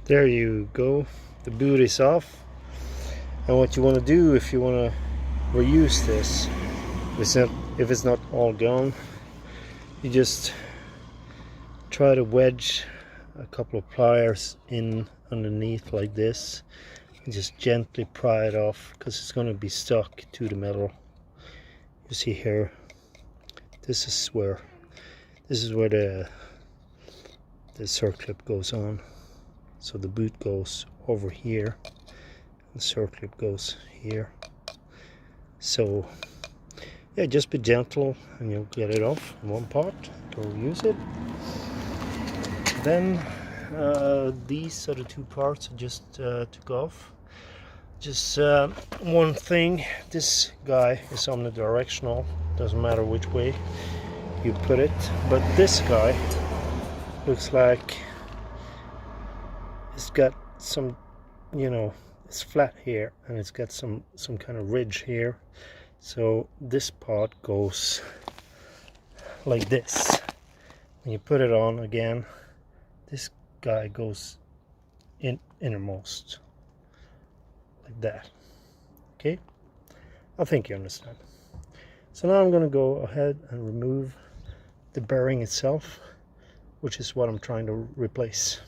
There you go, the boot is off. And what you want to do if you want to reuse this, if it's not all gone, you just try to wedge a couple of pliers in underneath like this and just gently pry it off, because it's going to be stuck to the metal. You see here, this is where the circlip goes on. So the boot goes over here, the circlip goes here. So yeah, just be gentle and you'll get it off in one part. Go use it. Then these are the two parts I just took off. Just one thing, this guy is omnidirectional, doesn't matter which way you put it, but this guy looks like it's got some, you know, it's flat here and it's got some kind of ridge here. So this part goes like this. When you put it on again, this guy goes innermost like that. Okay, I think you understand. So now I'm going to go ahead and remove the bearing itself, which is what I'm trying to replace.